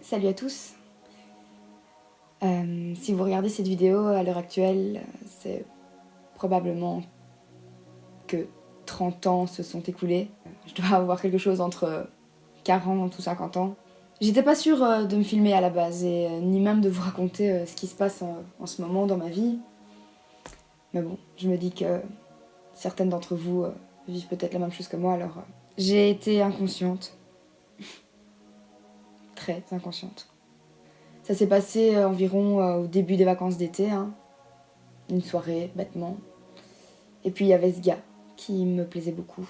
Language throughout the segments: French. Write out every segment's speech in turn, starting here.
Salut à tous. Si vous regardez cette vidéo à l'heure actuelle, c'est probablement que 30 ans se sont écoulés. Je dois avoir quelque chose entre 40 ou 50 ans. J'étais pas sûre de me filmer à la base et ni même de vous raconter ce qui se passe en ce moment dans ma vie. Mais bon, je me dis que certaines d'entre vous vivent peut-être la même chose que moi, alors j'ai été inconsciente. Très inconsciente. Ça s'est passé environ au début des vacances d'été, hein. Une soirée, bêtement. Et puis il y avait ce gars qui me plaisait beaucoup.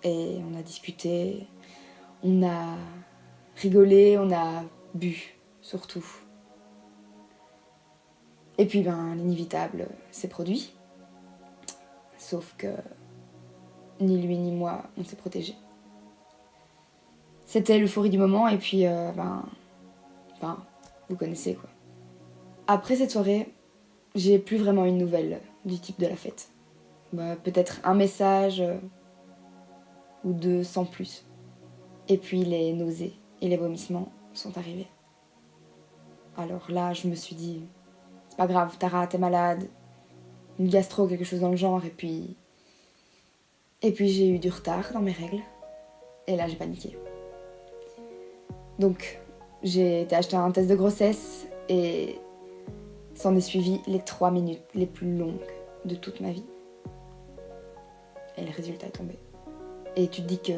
Et on a discuté, on a rigolé, on a bu, surtout. Et puis l'inévitable s'est produit. Sauf que ni lui ni moi, on s'est protégés. C'était l'euphorie du moment et puis vous connaissez quoi. Après cette soirée, j'ai plus vraiment une nouvelle du type de la fête. Peut-être un message ou deux sans plus. Et puis les nausées et les vomissements sont arrivés. Alors là, je me suis dit, c'est pas grave, Tara, t'es malade, une gastro, quelque chose dans le genre, et puis j'ai eu du retard dans mes règles. Et là, j'ai paniqué. Donc, j'ai été acheter un test de grossesse et s'en est suivi les 3 minutes les plus longues de toute ma vie. Et le résultat est tombé. Et tu te dis que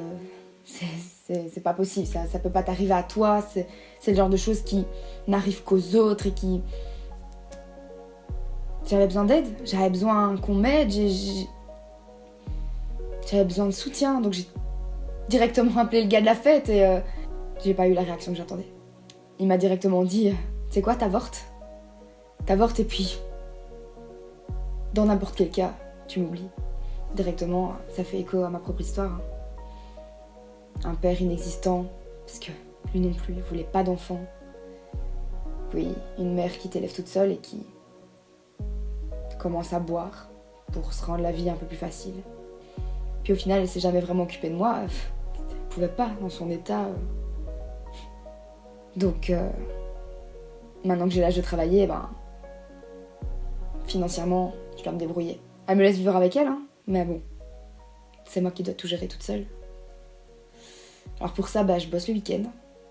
c'est pas possible, ça peut pas t'arriver à toi, c'est le genre de choses qui n'arrivent qu'aux autres et qui... J'avais besoin d'aide, j'avais besoin qu'on m'aide, j'avais besoin de soutien, donc j'ai directement appelé le gars de la fête et j'ai pas eu la réaction que j'attendais. Il m'a directement dit, tu sais quoi, t'avortes et puis, dans n'importe quel cas, tu m'oublies. Directement, ça fait écho à ma propre histoire. Un père inexistant, parce que lui non plus, il voulait pas d'enfant. Puis une mère qui t'élève toute seule et qui commence à boire pour se rendre la vie un peu plus facile. Puis au final, elle s'est jamais vraiment occupée de moi. Elle pouvait pas, dans son état. Donc, maintenant que j'ai l'âge de travailler, financièrement, je dois me débrouiller. Elle me laisse vivre avec elle, hein, mais bon, c'est moi qui dois tout gérer toute seule. Alors pour ça, je bosse le week-end,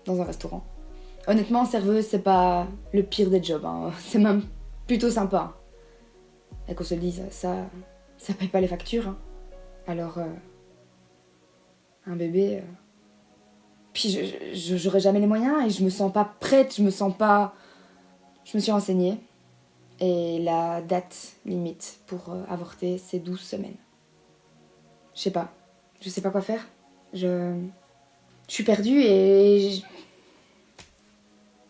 dans un restaurant. Honnêtement, serveuse, c'est pas le pire des jobs, hein. C'est même plutôt sympa. Et qu'on se le dise, ça paye pas les factures, hein. Alors, un bébé... Puis j'aurai jamais les moyens et je me sens pas prête, je me suis renseignée. Et la date limite pour avorter, c'est 12 semaines. Je sais pas quoi faire. Je suis perdue et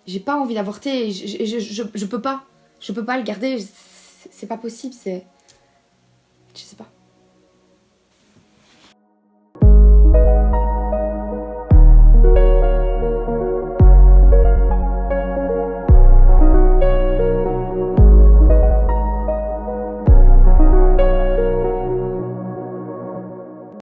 j'ai pas envie d'avorter. Je peux pas le garder. C'est pas possible. Je sais pas.